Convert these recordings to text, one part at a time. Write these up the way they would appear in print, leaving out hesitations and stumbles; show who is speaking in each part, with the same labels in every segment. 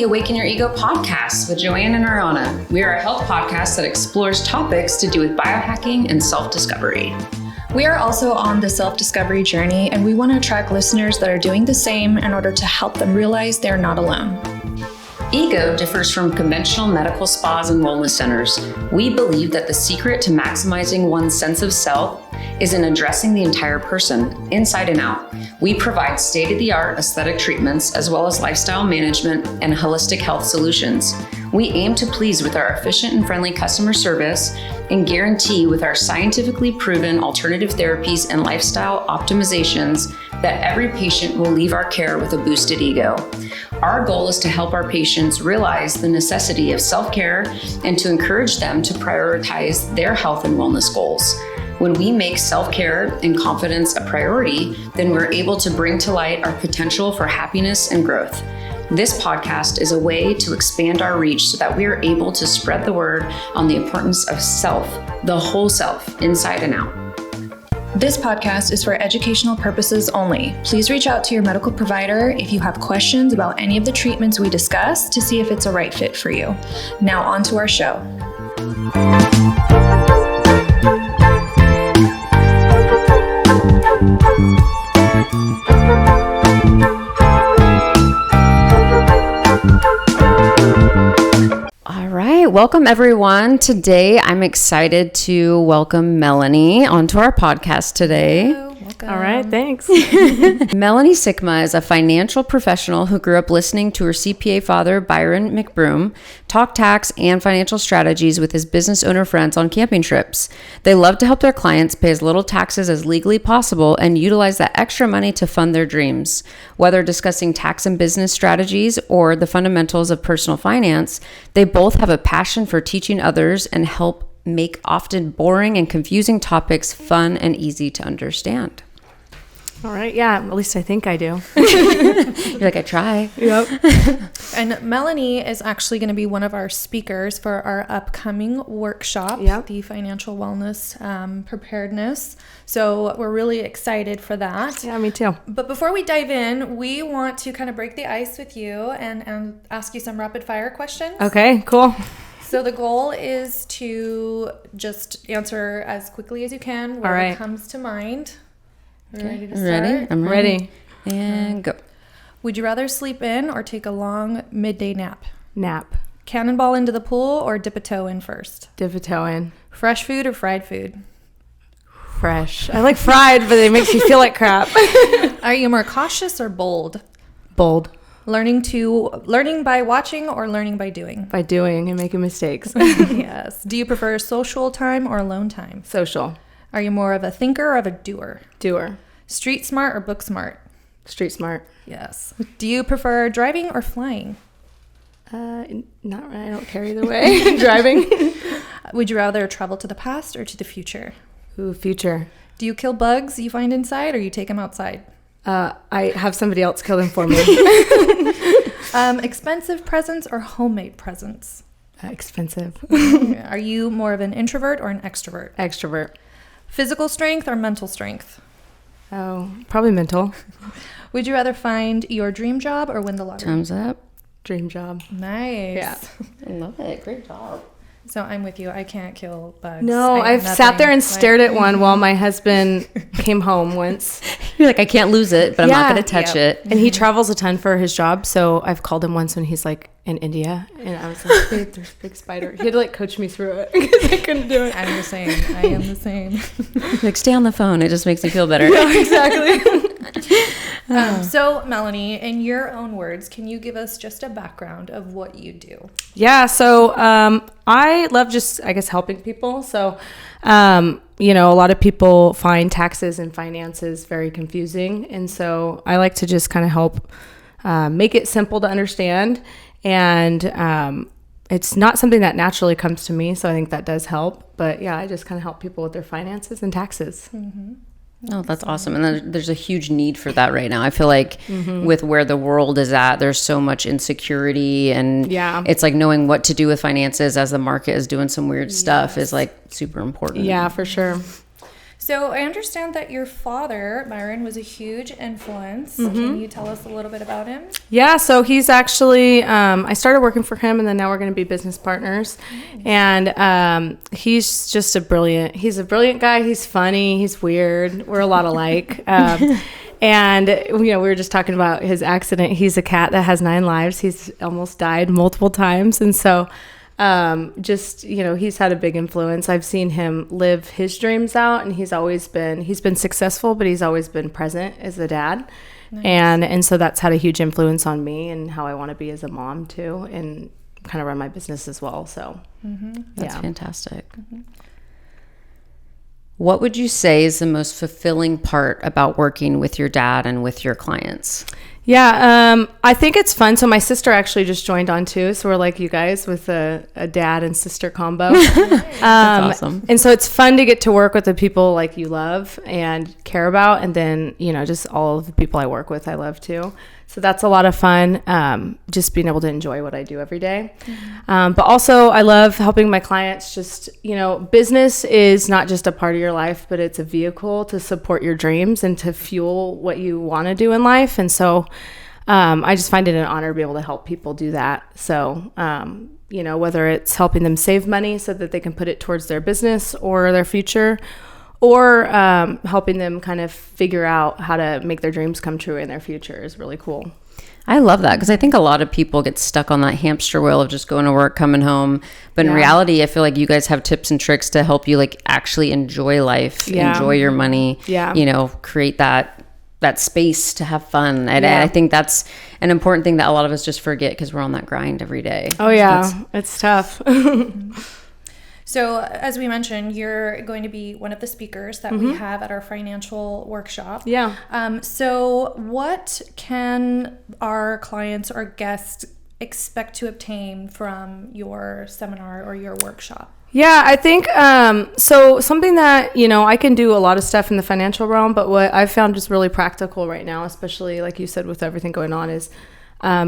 Speaker 1: the Awaken Your Ego podcast with Joanne and Ariana. We are a health podcast that explores topics to do with biohacking and self-discovery.
Speaker 2: We are also on the self-discovery journey, and we want to attract listeners that are doing the same in order to help them realize they're not alone.
Speaker 1: Ego differs from conventional medical spas and wellness centers. We believe that the secret to maximizing one's sense of self is in addressing the entire person, inside and out. We provide state-of-the-art aesthetic treatments as well as lifestyle management and holistic health solutions. We aim to please with our efficient and friendly customer service and guarantee with our scientifically proven alternative therapies and lifestyle optimizations that every patient will leave our care with a boosted ego. Our goal is to help our patients realize the necessity of self-care and to encourage them to prioritize their health and wellness goals. When we make self-care and confidence a priority, then we're able to bring to light our potential for happiness and growth. This podcast is a way to expand our reach so that we are able to spread the word on the importance of self, the whole self, inside and out.
Speaker 2: This podcast is for educational purposes only. Please reach out to your medical provider if you have questions about any of the treatments we discuss to see if it's a right fit for you. Now on to our show.
Speaker 1: Welcome everyone. Today I'm excited to welcome Melanie onto our podcast today.
Speaker 2: Hello, welcome.
Speaker 3: All right, thanks.
Speaker 1: Melanie Sikma is a financial professional who grew up listening to her CPA father, Byron McBroom, talk tax and financial strategies with his business owner friends on camping trips. They love to help their clients pay as little taxes as legally possible and utilize that extra money to fund their dreams. Whether discussing tax and business strategies or the fundamentals of personal finance, they both have a passion for teaching others and help make often boring and confusing topics fun and easy to understand.
Speaker 3: All right, yeah, at least I think I do.
Speaker 1: You're like, I try.
Speaker 3: Yep.
Speaker 2: And Melanie is actually going to be one of our speakers for our upcoming workshop, the financial wellness preparedness. So we're really excited for that.
Speaker 3: Yeah, me too.
Speaker 2: But before we dive in, we want to kind of break the ice with you and ask you some rapid fire questions.
Speaker 3: Okay, cool.
Speaker 2: So the goal is to just answer as quickly as you can where it comes to mind.
Speaker 1: Okay.
Speaker 2: Ready to start?
Speaker 1: Ready? I'm ready. And go.
Speaker 2: Would you rather sleep in or take a long midday nap?
Speaker 3: Nap.
Speaker 2: Cannonball into the pool or dip a toe in first?
Speaker 3: Dip a toe in.
Speaker 2: Fresh food or fried food?
Speaker 3: Fresh. I like fried, but it makes me feel like crap.
Speaker 2: Are you more cautious or bold?
Speaker 3: Bold.
Speaker 2: Learning by watching or learning by doing?
Speaker 3: By doing and making mistakes.
Speaker 2: Yes. Do you prefer social time or alone time?
Speaker 3: Social.
Speaker 2: Are you more of a thinker or of a doer?
Speaker 3: Doer.
Speaker 2: Street smart or book smart?
Speaker 3: Street smart.
Speaker 2: Yes. Do you prefer driving or flying?
Speaker 3: Not really. I don't care either way. Driving.
Speaker 2: Would you rather travel to the past or to the future?
Speaker 3: Ooh, future.
Speaker 2: Do you kill bugs you find inside or you take them outside?
Speaker 3: I have somebody else kill them for me.
Speaker 2: Expensive presents or homemade presents?
Speaker 3: Expensive.
Speaker 2: Are you more of an introvert or an extrovert?
Speaker 3: Extrovert.
Speaker 2: Physical strength or mental strength?
Speaker 3: Oh, probably mental.
Speaker 2: Would you rather find your dream job or win the lottery?
Speaker 1: Thumbs up.
Speaker 3: Dream job.
Speaker 2: Nice.
Speaker 3: Yeah.
Speaker 1: I love it. Great job.
Speaker 2: So I'm with you. I can't kill bugs.
Speaker 3: No, I've sat there and stared at one while my husband came home once.
Speaker 1: You're like, I can't lose it, but I'm not going to touch it.
Speaker 3: And he travels a ton for his job. So I've called him once when he's like in India. And I was like, babe, there's a big spider. He had to like coach me through it because I couldn't do it.
Speaker 2: I'm the same. I am the same.
Speaker 1: Like, stay on the phone. It just makes me feel better.
Speaker 3: Yeah, exactly.
Speaker 2: So, Melanie, in your own words, can you give us just a background of what you do?
Speaker 3: Yeah. So I love just, I guess, helping people. So, a lot of people find taxes and finances very confusing. And so I like to just kind of help make it simple to understand. And it's not something that naturally comes to me. So I think that does help. But yeah, I just kind of help people with their finances and taxes.
Speaker 2: Mm-hmm.
Speaker 1: Oh, that's awesome. And there's a huge need for that right now. I feel like with where the world is at, there's so much insecurity and it's like knowing what to do with finances as the market is doing some weird stuff is like super important.
Speaker 3: Yeah, for sure.
Speaker 2: So I understand that your father, Byron, was a huge influence. Can you tell us a little bit about him?
Speaker 3: Yeah, so he's actually, I started working for him, and then now we're going to be business partners. And he's just he's a brilliant guy. He's funny. He's weird. We're a lot alike. And, we were just talking about his accident. He's a cat that has 9 lives. He's almost died multiple times. And so he's had a big influence. I've seen him live his dreams out, and he's been successful, but he's always been present as a dad. Nice. And so that's had a huge influence on me and how I want to be as a mom too, and kind of run my business as well. So
Speaker 1: that's fantastic. What would you say is the most fulfilling part about working with your dad and with your clients?
Speaker 3: Yeah, I think it's fun. So my sister actually just joined on too. So we're like you guys with a dad and sister combo. That's awesome. And so it's fun to get to work with the people like you love and care about. And then, just all of the people I work with, I love too. So that's a lot of fun, just being able to enjoy what I do every day. But also I love helping my clients. Just, business is not just a part of your life, but it's a vehicle to support your dreams and to fuel what you want to do in life. And so I just find it an honor to be able to help people do that. So, whether it's helping them save money so that they can put it towards their business or their future, or helping them kind of figure out how to make their dreams come true in their future is really cool.
Speaker 1: I love that, because I think a lot of people get stuck on that hamster wheel of just going to work, coming home. But in reality, I feel like you guys have tips and tricks to help you actually enjoy life, enjoy your money, create that space to have fun. And I think that's an important thing that a lot of us just forget because we're on that grind every day.
Speaker 3: Oh yeah, it's tough.
Speaker 2: So as we mentioned, you're going to be one of the speakers that we have at our financial workshop.
Speaker 3: Yeah.
Speaker 2: So what can our clients or guests expect to obtain from your seminar or your workshop?
Speaker 3: Yeah, I think, so something that, I can do a lot of stuff in the financial realm, but what I've found is really practical right now, especially like you said, with everything going on, is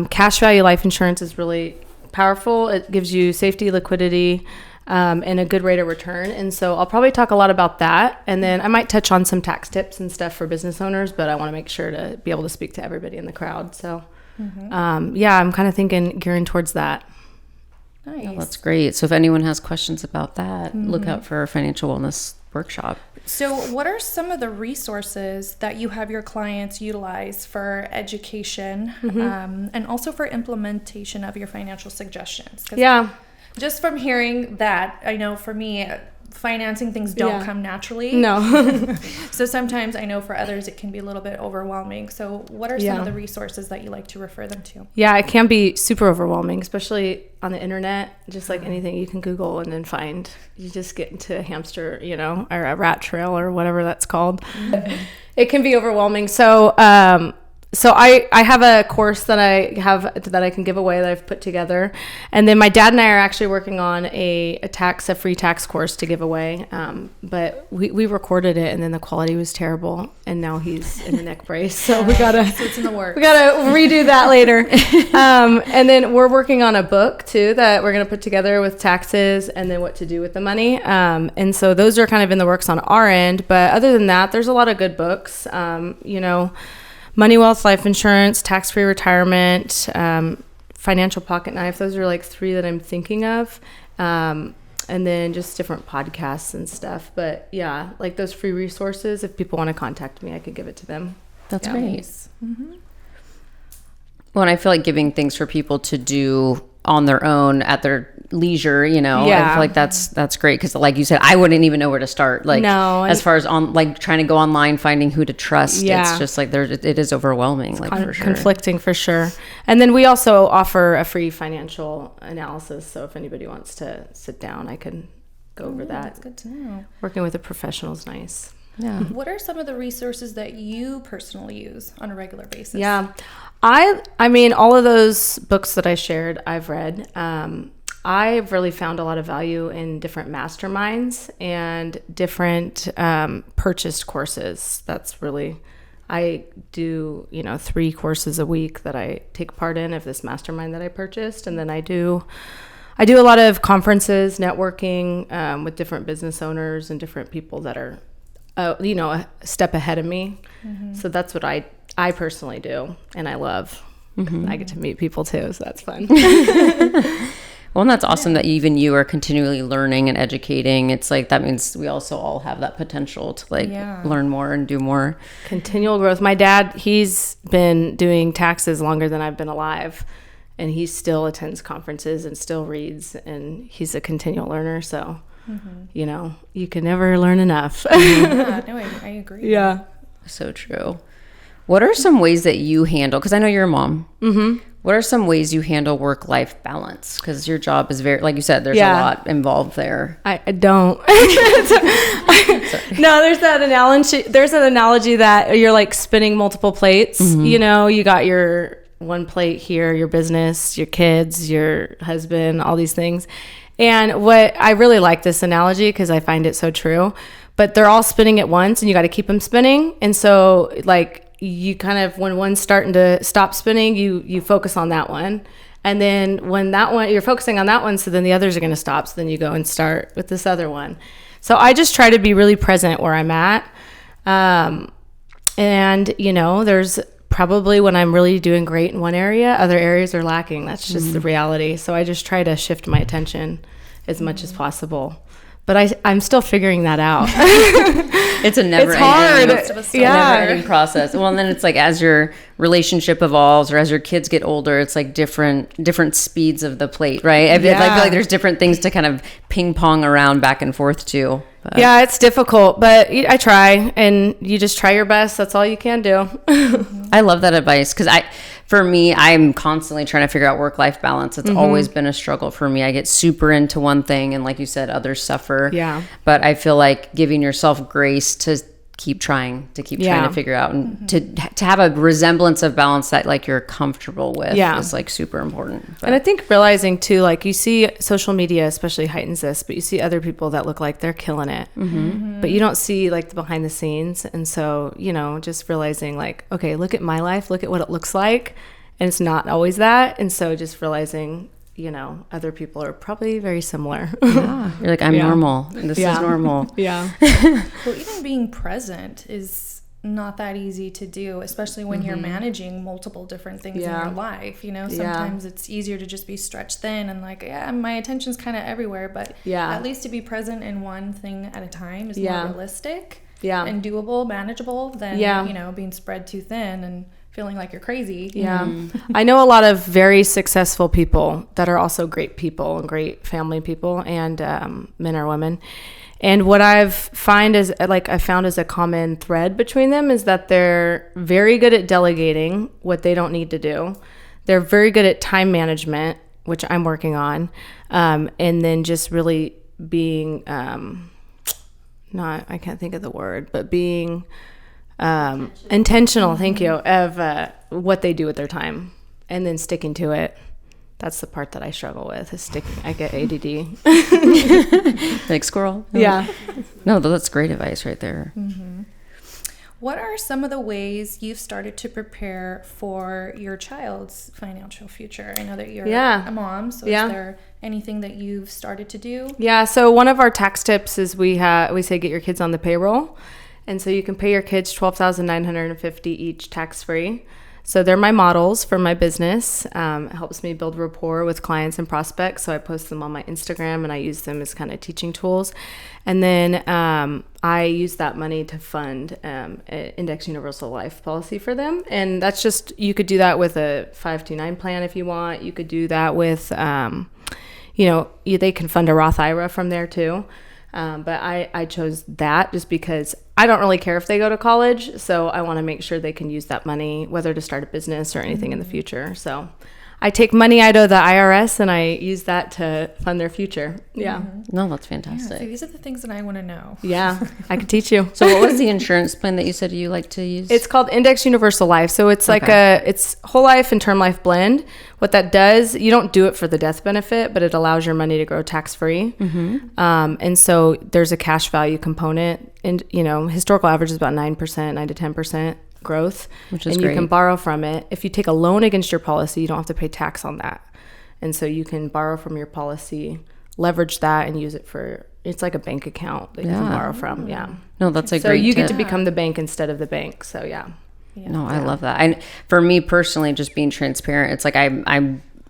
Speaker 3: cash value life insurance is really powerful. It gives you safety, liquidity, and a good rate of return. And so I'll probably talk a lot about that. And then I might touch on some tax tips and stuff for business owners, but I want to make sure to be able to speak to everybody in the crowd. So, I'm kind of thinking gearing towards that.
Speaker 2: Nice.
Speaker 1: Oh, that's great. So if anyone has questions about that, look out for our financial wellness workshop.
Speaker 2: So what are some of the resources that you have your clients utilize for education and also for implementation of your financial suggestions?
Speaker 3: Yeah.
Speaker 2: Just from hearing that, I know for me, financing things don't come naturally.
Speaker 3: No.
Speaker 2: So sometimes I know for others it can be a little bit overwhelming. So what are some of the resources that you like to refer them to? Yeah,
Speaker 3: it can be super overwhelming, especially on the internet. Just like anything you can Google and then find. You just get into a hamster, or a rat trail or whatever that's called. It can be overwhelming. So I have a course that I can give away that I've put together. And then my dad and I are actually working on a free tax course to give away. But we recorded it, and then the quality was terrible. And now he's in a neck brace. So so
Speaker 2: it's in the works.
Speaker 3: We gotta redo that later. And then we're working on a book too that we're going to put together with taxes and then what to do with the money. And so those are kind of in the works on our end. But other than that, there's a lot of good books, Money, Wealth, Life Insurance, Tax-Free Retirement, Financial Pocket Knife. Those are like 3 that I'm thinking of. And then just different podcasts and stuff. But yeah, like those free resources, if people want to contact me, I could give it to them.
Speaker 1: That's great. Well, and I feel like giving things for people to do on their own at their leisure, I feel like that's great, because like you said, I wouldn't even know where to start, as far as on trying to go online, finding who to trust. It's just like it is overwhelming, for sure,
Speaker 3: conflicting for sure. And then we also offer a free financial analysis, so if anybody wants to sit down, I can go over that.
Speaker 2: That's good to know.
Speaker 3: Working with a professional is nice.
Speaker 2: Yeah. What are some of the resources that you personally use on a regular basis?
Speaker 3: Yeah. I mean, all of those books that I shared, I've read. I've really found a lot of value in different masterminds and different purchased courses. That's really, I do, 3 courses a week that I take part in of this mastermind that I purchased. And then I do a lot of conferences, networking with different business owners and different people that are a step ahead of me. So that's what I personally do, and I love. I get to meet people too, so that's fun.
Speaker 1: Well, and that's awesome that even you are continually learning and educating. It's like, that means we also all have that potential to learn more and do more.
Speaker 3: Continual growth. My dad, he's been doing taxes longer than I've been alive, and he still attends conferences and still reads, and he's a continual learner. So, you can never learn enough.
Speaker 2: I agree.
Speaker 3: Yeah.
Speaker 1: So true. What are some ways that you handle, because I know you're a mom. What are some ways you handle work-life balance? Because your job is very, like you said, there's a lot involved there.
Speaker 3: I don't. No, there's that analogy. There's an analogy that you're like spinning multiple plates. You got your one plate here, your business, your kids, your husband, all these things. And what I really like this analogy because I find it so true. But they're all spinning at once, and you got to keep them spinning. And so, like, you kind of, when one's starting to stop spinning, you focus on that one. And then when that one, you're focusing on that one, so then the others are going to stop. So then you go and start with this other one. So I just try to be really present where I'm at. And, there's probably when I'm really doing great in one area, other areas are lacking. That's just the reality. So I just try to shift my attention as much as possible. But I'm still figuring that out.
Speaker 1: It's a never-ending process. Well, and then it's like, as your relationship evolves or as your kids get older, it's like different speeds of the plate, right? I feel like there's different things to kind of ping pong around back and forth too. But.
Speaker 3: Yeah, it's difficult, but I try, and you just try your best. That's all you can do.
Speaker 1: I love that advice because for me, I'm constantly trying to figure out work-life balance. It's always been a struggle for me. I get super into one thing, and like you said, others suffer.
Speaker 3: Yeah.
Speaker 1: But I feel like giving yourself grace to keep trying to figure out, and to have a resemblance of balance that like you're comfortable with is like super important. But.
Speaker 3: And I think realizing too, like you see social media especially heightens this, but you see other people that look like they're killing it, but you don't see like the behind the scenes. And so, just realizing like, okay, look at my life, look at what it looks like. And it's not always that. And so just realizing, other people are probably very similar.
Speaker 1: Yeah. You're like, I'm normal. And this is normal.
Speaker 3: Yeah.
Speaker 2: Well, even being present is not that easy to do, especially when you're managing multiple different things in your life. Sometimes it's easier to just be stretched thin and like, my attention's kind of everywhere. But at least to be present in one thing at a time is more realistic and doable, manageable than, being spread too thin and feeling like you're crazy.
Speaker 3: Yeah. I know a lot of very successful people that are also great people and great family people, and men or women. And what I found as a common thread between them is that they're very good at delegating what they don't need to do. They're very good at time management, which I'm working on. And then just really being, I can't think of the word, but being intentional, thank you, of what they do with their time, and then sticking to it. That's the part that I struggle with, is sticking. I get ADD.
Speaker 1: Like squirrel.
Speaker 3: Yeah.
Speaker 1: No, that's great advice right there.
Speaker 2: What are some of the ways you've started to prepare for your child's financial future? I know that you're a mom, so is there anything that you've started to do? Yeah,
Speaker 3: so one of our tax tips is we say get your kids on the payroll. And so you can pay your kids $12,950 each tax-free. So they're my models for my business. It helps me build rapport with clients and prospects. So I post them on my Instagram, and I use them as kind of teaching tools. And then I use that money to fund an Index Universal Life policy for them. And that's just, you could do that with a 529 plan if you want. You could do that with, they can fund a Roth IRA from there too. But I chose that just because I don't really care if they go to college. So I want to make sure they can use that money, whether to start a business or anything in the future. So I take money out of the IRS and I use that to fund their future. Yeah.
Speaker 1: No, that's fantastic.
Speaker 2: Yeah, so these are the things that I want to know.
Speaker 3: Yeah, I can teach you.
Speaker 1: So what was the insurance plan that you said you like to use?
Speaker 3: It's called Index Universal Life. So it's like it's whole life and term life blend. What that does, you don't do it for the death benefit, but it allows your money to grow tax-free. And so there's a cash value component. And, historical average is about 9 to 10% growth,
Speaker 1: which is
Speaker 3: and
Speaker 1: great.
Speaker 3: You can borrow from it. If you take a loan against your policy, you don't have to pay tax on that. And so you can borrow from your policy, leverage that, and use it for it's like a bank account that you can borrow from. Yeah.
Speaker 1: No, that's a
Speaker 3: so
Speaker 1: great
Speaker 3: you
Speaker 1: tip.
Speaker 3: get to become the bank instead of the bank. So yeah.
Speaker 1: No, I love that. And for me personally, just being transparent, it's like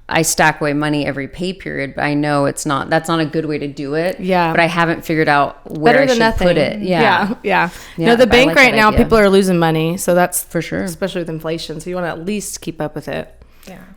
Speaker 1: I stack away money every pay period, but I know that's not a good way to do it.
Speaker 3: Yeah.
Speaker 1: But I haven't figured out where I should put it.
Speaker 3: Yeah. No, the bank right now, people are losing money. So that's
Speaker 1: for sure,
Speaker 3: especially with inflation. So you want to at least keep up with it.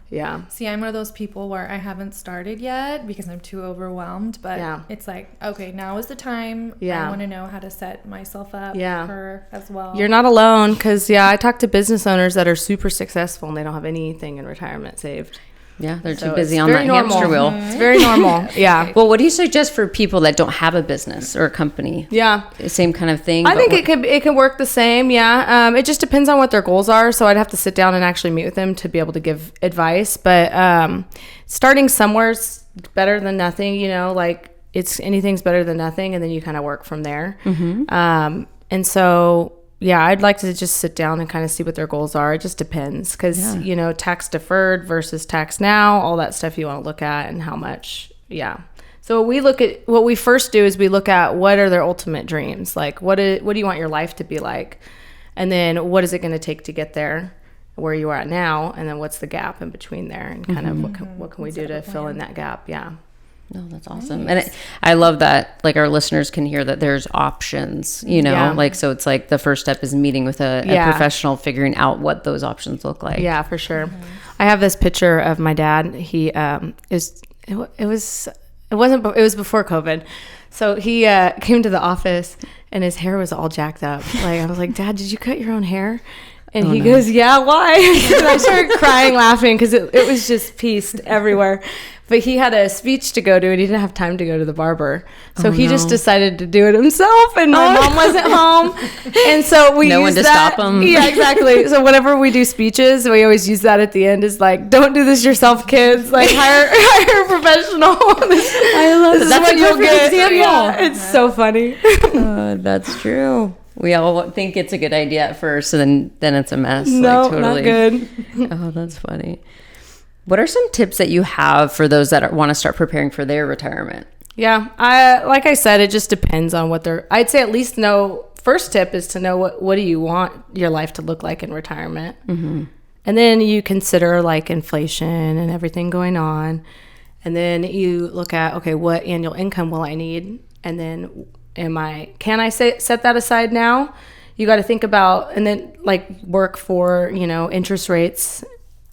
Speaker 3: Yeah.
Speaker 2: See, I'm one of those people where I haven't started yet because I'm too overwhelmed. But it's like, okay, now is the time. I want to know how to set myself up for as well.
Speaker 3: You're not alone because, I talk to business owners that are super successful and they don't have anything in retirement saved.
Speaker 1: Yeah, they're too busy on that hamster wheel.
Speaker 3: It's very normal. Yeah.
Speaker 1: Well, what do you suggest for people that don't have a business or a company?
Speaker 3: Yeah.
Speaker 1: Same kind of thing.
Speaker 3: I think it can work the same. Yeah. It just depends on what their goals are. So I'd have to sit down and actually meet with them to be able to give advice. But starting somewhere's better than nothing. Like anything's better than nothing, and then you kind of work from there. Mm-hmm. And so. Yeah, I'd like to just sit down and kind of see what their goals are. It just depends because, tax deferred versus tax now, all that stuff you want to look at and how much. Yeah. So what we first do is we look at what are their ultimate dreams? Like, what do you want your life to be like? And then what is it going to take to get there where you are at now? And then what's the gap in between there? And kind of what can we do to fill in that gap? Yeah.
Speaker 1: No, that's awesome. Nice. And I love that, like, our listeners can hear that there's options, so it's like the first step is meeting with a professional, figuring out what those options look like.
Speaker 3: Yeah, for sure. Mm-hmm. I have this picture of my dad. He it was before COVID. So he came to the office and his hair was all jacked up. Like, I was like, Dad, did you cut your own hair? And he goes, yeah, why? And I started crying, laughing because it was just pieced everywhere. But he had a speech to go to and he didn't have time to go to the barber. So he just decided to do it himself. And my mom wasn't home. And so we
Speaker 1: one to stop him.
Speaker 3: Yeah, exactly. So whenever we do speeches, we always use that at the end is like, don't do this yourself, kids. Like hire a professional. I love this. That's what you'll get. Yeah, it's so funny.
Speaker 1: That's true. We all think it's a good idea at first, and then it's a mess.
Speaker 3: No,
Speaker 1: like, totally.
Speaker 3: Not good.
Speaker 1: Oh, that's funny. What are some tips that you have for those that want to start preparing for their retirement?
Speaker 3: Yeah, like I said, it just depends on what I'd say at least first tip is to know what do you want your life to look like in retirement. Mm-hmm. And then you consider like inflation and everything going on. And then you look at, okay, what annual income will I need? And then can I set that aside now? You got to think about, and then like work for, interest rates.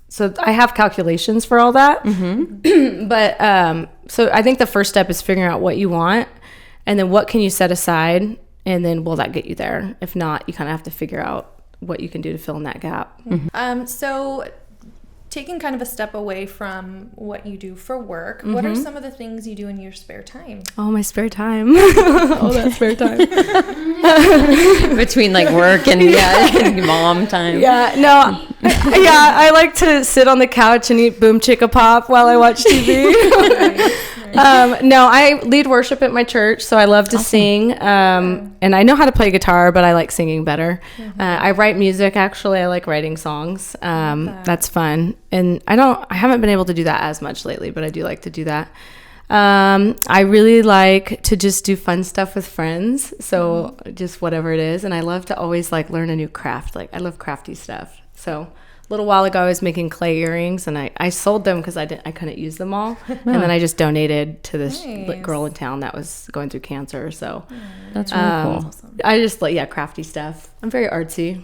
Speaker 3: So I have calculations for all that. Mm-hmm. But so I think the first step is figuring out what you want and then what can you set aside and then will that get you there? If not, you kind of have to figure out what you can do to fill in that gap.
Speaker 2: Mm-hmm. So taking kind of a step away from what you do for work, what are some of the things you do in your spare time?
Speaker 3: Oh, my spare time. That spare time.
Speaker 1: Between like work and mom time.
Speaker 3: Yeah, no. I like to sit on the couch and eat Boom Chicka Pop while I watch TV. No, I lead worship at my church, so I love to sing. And I know how to play guitar, but I like singing better. I write music, actually. I like writing songs. That's fun. And I haven't been able to do that as much lately, but I do like to do that. I really like to just do fun stuff with friends. So just whatever it is. And I love to always like learn a new craft. Like I love crafty stuff. So a little while ago, I was making clay earrings and I sold them because I couldn't use them all. And then I just donated to this girl in town that was going through cancer. So
Speaker 1: that's really cool.
Speaker 3: I just like, crafty stuff. I'm very artsy.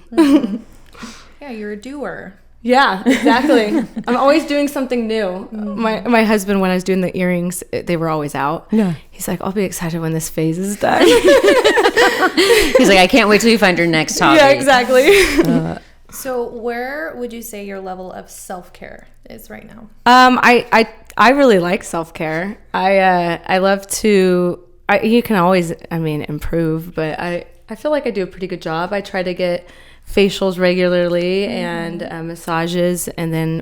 Speaker 2: Yeah, you're a doer.
Speaker 3: Yeah, exactly. I'm always doing something new. My husband, when I was doing the earrings, they were always out. Yeah. He's like, I'll be excited when this phase is done.
Speaker 1: He's like, I can't wait till you find your next hobby.
Speaker 3: Yeah, exactly.
Speaker 2: So where would you say your level of self-care is right now?
Speaker 3: I really like self-care. I love to, you can always, improve, but I feel like I do a pretty good job. I try to get facials regularly and massages, and then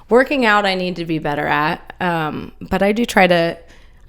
Speaker 3: working out I need to be better at. But I do try to,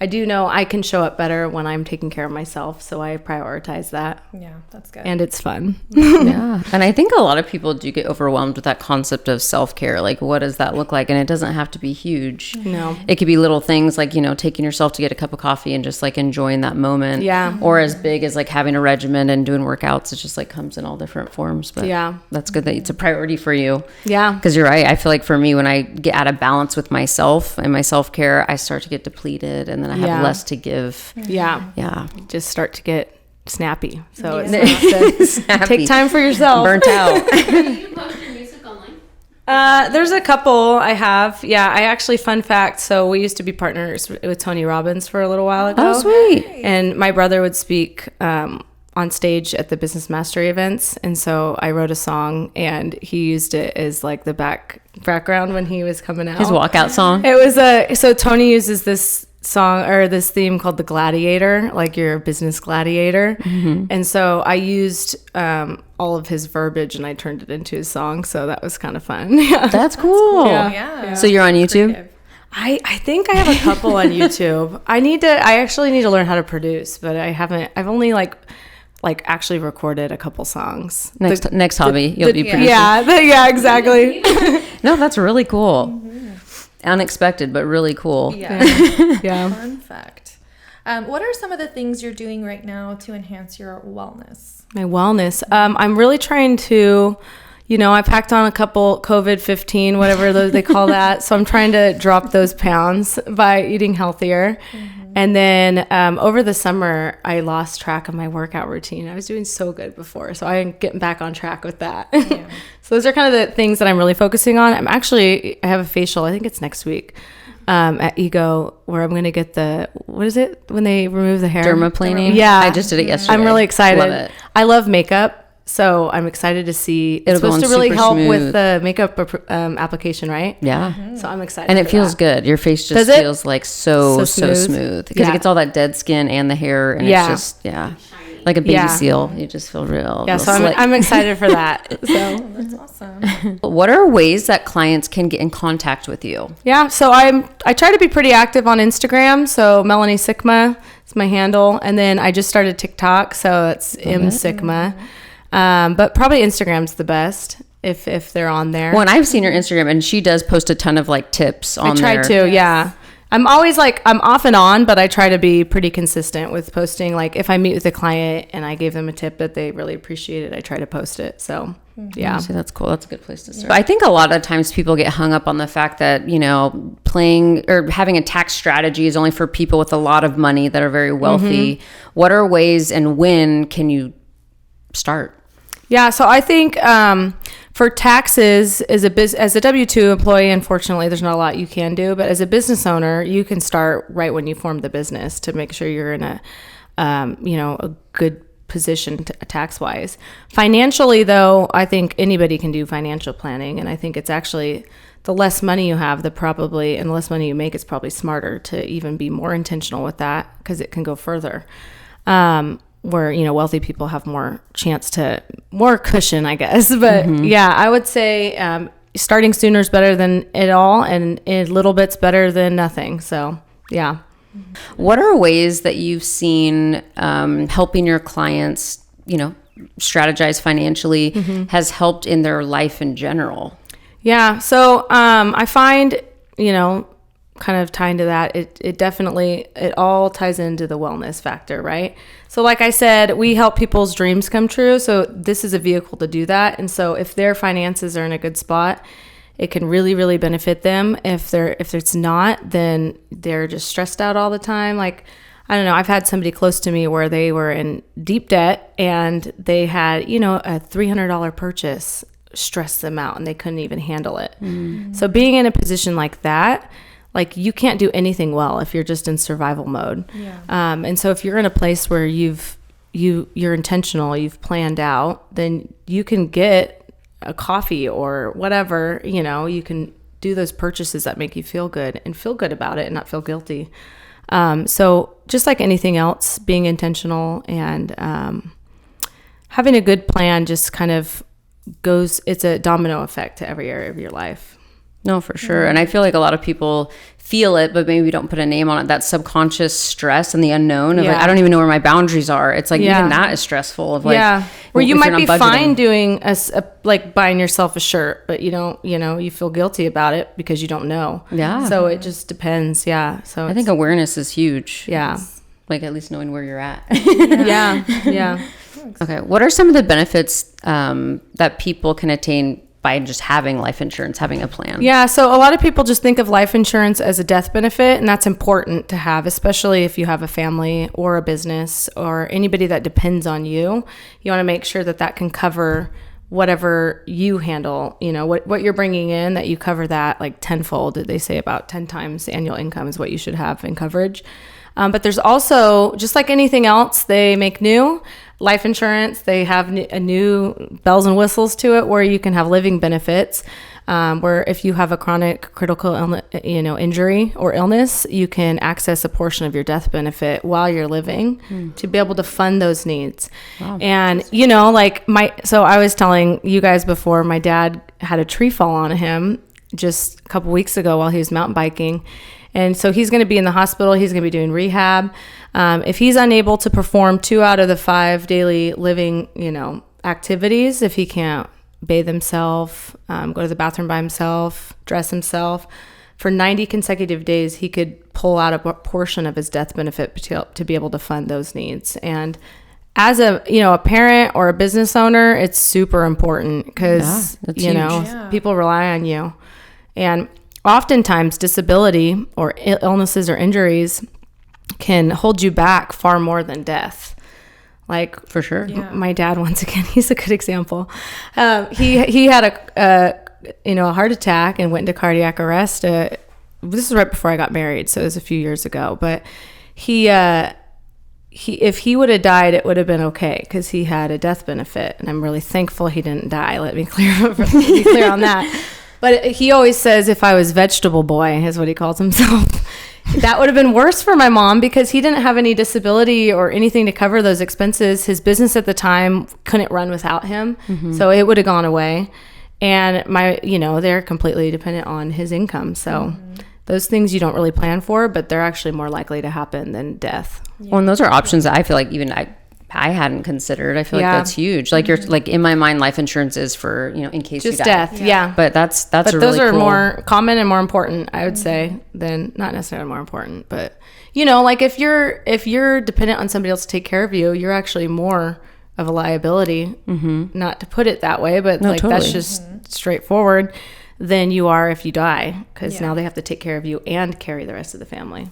Speaker 3: I do know I can show up better when I'm taking care of myself. So I prioritize that.
Speaker 2: Yeah, that's good.
Speaker 3: And it's fun.
Speaker 1: Yeah. And I think a lot of people do get overwhelmed with that concept of self-care. Like, what does that look like? And it doesn't have to be huge.
Speaker 3: No.
Speaker 1: It could be little things like, taking yourself to get a cup of coffee and just like enjoying that moment.
Speaker 3: Yeah.
Speaker 1: Or as big as like having a regimen and doing workouts. It just like comes in all different forms. But
Speaker 3: yeah,
Speaker 1: that's good that it's a priority for you.
Speaker 3: Yeah.
Speaker 1: Because you're right. I feel like for me, when I get out of balance with myself and my self-care, I start to get depleted, and then I have less to give.
Speaker 3: Yeah.
Speaker 1: Yeah.
Speaker 3: Just start to get snappy. So
Speaker 2: Yeah.
Speaker 3: it's not to take time for yourself.
Speaker 1: Burnt out.
Speaker 4: Do you post your music online?
Speaker 3: There's a couple I have. Yeah, I actually, fun fact, so we used to be partners with Tony Robbins for a little while ago.
Speaker 1: Oh, sweet.
Speaker 3: And my brother would speak on stage at the Business Mastery events. And so I wrote a song, and he used it as like the background when he was coming out.
Speaker 1: His walkout song.
Speaker 3: It was so Tony uses this song or this theme called the Gladiator, like you're a business gladiator. Mm-hmm. And so I used all of his verbiage and I turned it into his song. So that was kind of fun. Yeah.
Speaker 1: That's cool.
Speaker 2: Yeah.
Speaker 1: So you're on YouTube?
Speaker 3: I think I have a couple on YouTube. I actually need to learn how to produce, but I've only like actually recorded a couple songs.
Speaker 1: Next hobby, you'll be producing.
Speaker 3: Yeah, exactly.
Speaker 1: No, that's really cool. Mm-hmm. Unexpected, but really cool.
Speaker 2: Yeah.
Speaker 3: Yeah.
Speaker 2: Fun fact. What are some of the things you're doing right now to enhance your wellness?
Speaker 3: My wellness. I'm really trying to, I packed on a couple COVID-15, whatever they call that. So I'm trying to drop those pounds by eating healthier. Mm-hmm. And then over the summer, I lost track of my workout routine. I was doing so good before, so I'm getting back on track with that. Yeah. So those are kind of the things that I'm really focusing on. I have a facial, I think it's next week, at Ego, where I'm going to get what is it when they remove the hair?
Speaker 1: Dermaplaning?
Speaker 3: Yeah.
Speaker 1: I just did it yesterday.
Speaker 3: I'm really excited.
Speaker 1: Love it.
Speaker 3: I love makeup. So I'm excited to see. It's supposed to really help with the makeup application, right?
Speaker 1: Yeah.
Speaker 3: Mm-hmm. So I'm excited.
Speaker 1: And it feels good. Your face just feels like so smooth. Because it gets all that dead skin and the hair. And it's just, like a baby seal. You just feel real.
Speaker 3: Yeah,
Speaker 1: real
Speaker 3: so I'm excited for that. So
Speaker 2: That's awesome.
Speaker 1: What are ways that clients can get in contact with you?
Speaker 3: Yeah, so I try to be pretty active on Instagram. So Melanie Sikma is my handle. And then I just started TikTok. So it's Sikma. But probably Instagram's the best if they're on there.
Speaker 1: Well, and I've seen her Instagram, and she does post a ton of like tips on there.
Speaker 3: I try to, yeah. I'm always I'm off and on, but I try to be pretty consistent with posting. Like if I meet with a client and I gave them a tip that they really appreciated, I try to post it. So yeah.
Speaker 1: So that's cool. That's a good place to start. I think a lot of times people get hung up on the fact that, playing or having a tax strategy is only for people with a lot of money that are very wealthy. Mm-hmm. What are ways and when can you start?
Speaker 3: Yeah, so I think for taxes, as a W-2 employee, unfortunately, there's not a lot you can do. But as a business owner, you can start right when you form the business to make sure you're in a good position tax-wise. Financially, though, I think anybody can do financial planning, and I think it's actually the less money you have, and the less money you make, it's probably smarter to even be more intentional with that because it can go further. Where, wealthy people have more cushion, I guess. But yeah, I would say starting sooner is better than it all, and a little bit's better than nothing. So yeah.
Speaker 1: What are ways that you've seen helping your clients, strategize financially has helped in their life in general? Yeah.
Speaker 3: So I find, kind of tying to that, it definitely, it all ties into the wellness factor, right? So like I said, we help people's dreams come true. So this is a vehicle to do that. And so if their finances are in a good spot, it can really, really benefit them. If it's not, then they're just stressed out all the time. Like, I don't know, I've had somebody close to me where they were in deep debt and they had, a $300 purchase stressed them out and they couldn't even handle it. So being in a position like that, like you can't do anything well if you're just in survival mode. Yeah. And so if you're in a place where you're intentional, you've planned out, then you can get a coffee or whatever, you can do those purchases that make you feel good and feel good about it and not feel guilty. So just like anything else, being intentional and having a good plan just kind of it's a domino effect to every area of your life.
Speaker 1: No, for sure. And I feel like a lot of people feel it, but maybe don't put a name on it. That subconscious stress and the unknown of like, I don't even know where my boundaries are. It's like, even that is stressful of like,
Speaker 3: where you might be fine doing like buying yourself a shirt, but you feel guilty about it because you don't know. Yeah. So it just depends. Yeah. So
Speaker 1: I think awareness is huge.
Speaker 3: Yeah.
Speaker 1: Like at least knowing where you're at.
Speaker 3: Yeah.
Speaker 1: Okay. What are some of the benefits that people can attain by just having life insurance, having a plan?
Speaker 3: Yeah, so a lot of people just think of life insurance as a death benefit, and that's important to have, especially if you have a family or a business or anybody that depends on you. You want to make sure that can cover whatever you handle, what you're bringing in, that you cover that like tenfold. They say about 10 times annual income is what you should have in coverage. But there's also, just like anything else, they make new life insurance. They have a new bells and whistles to it where you can have living benefits, where if you have a chronic critical injury or illness, you can access a portion of your death benefit while you're living to be able to fund those needs. Wow. And, so I was telling you guys before, my dad had a tree fall on him just a couple weeks ago while he was mountain biking. And so he's going to be in the hospital. He's going to be doing rehab. If he's unable to perform 2 out of the 5 daily living, activities, if he can't bathe himself, go to the bathroom by himself, dress himself, for 90 consecutive days, he could pull out a portion of his death benefit to be able to fund those needs. And as a parent or a business owner, it's super important because, people rely on you. And oftentimes disability or illnesses or injuries can hold you back far more than death. Like, for sure. Yeah. My dad, once again, he's a good example. He had a heart attack and went into cardiac arrest. This is right before I got married, so it was a few years ago. But if he would have died, it would have been okay because he had a death benefit, and I'm really thankful he didn't die. Let me be clear on that. But he always says, if I was vegetable boy, is what he calls himself. That would have been worse for my mom because he didn't have any disability or anything to cover those expenses. His business at the time couldn't run without him. Mm-hmm. So it would have gone away. And they're completely dependent on his income. So those things you don't really plan for, but they're actually more likely to happen than death.
Speaker 1: Yeah. Well, and those are options that I feel like even I hadn't considered. I feel like that's huge. Like you're like, in my mind, life insurance is for, in case
Speaker 3: just
Speaker 1: you die.
Speaker 3: death. Yeah.
Speaker 1: But that's
Speaker 3: but
Speaker 1: really
Speaker 3: those are
Speaker 1: cool.
Speaker 3: more common and more important, I would say, than not necessarily more important, but like if you're dependent on somebody else to take care of you, you're actually more of a liability, not to put it that way, but totally. That's just straightforward, than you are if you die, because now they have to take care of you and carry the rest of the family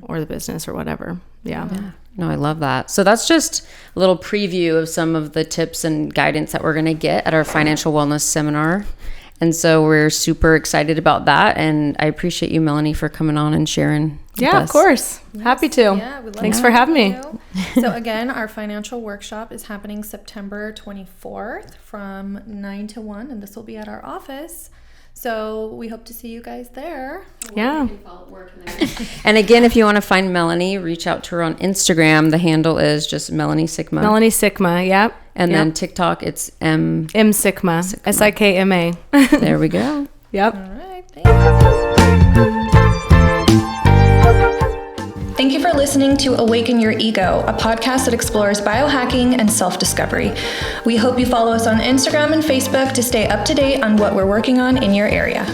Speaker 3: or the business or whatever. Yeah.
Speaker 1: No, I love that. So that's just a little preview of some of the tips and guidance that we're going to get at our financial wellness seminar. And so we're super excited about that. And I appreciate you, Melanie, for coming on and sharing with us.
Speaker 3: Of course. Yes. Happy to. Yeah, Thanks for having me.
Speaker 2: So again, our financial workshop is happening September 24th from 9 to 1. And this will be at our office. So we hope to see you guys there.
Speaker 3: Yeah.
Speaker 1: And again, if you want to find Melanie, reach out to her on Instagram. The handle is just Melanie Sikma.
Speaker 3: Melanie Sikma, yep.
Speaker 1: And then TikTok, it's M
Speaker 3: Sikma. Sikma.
Speaker 1: There we go.
Speaker 3: Yep.
Speaker 2: All right. Thanks. Thank you for listening to Awaken Your Ego, a podcast that explores biohacking and self-discovery. We hope you follow us on Instagram and Facebook to stay up to date on what we're working on in your area.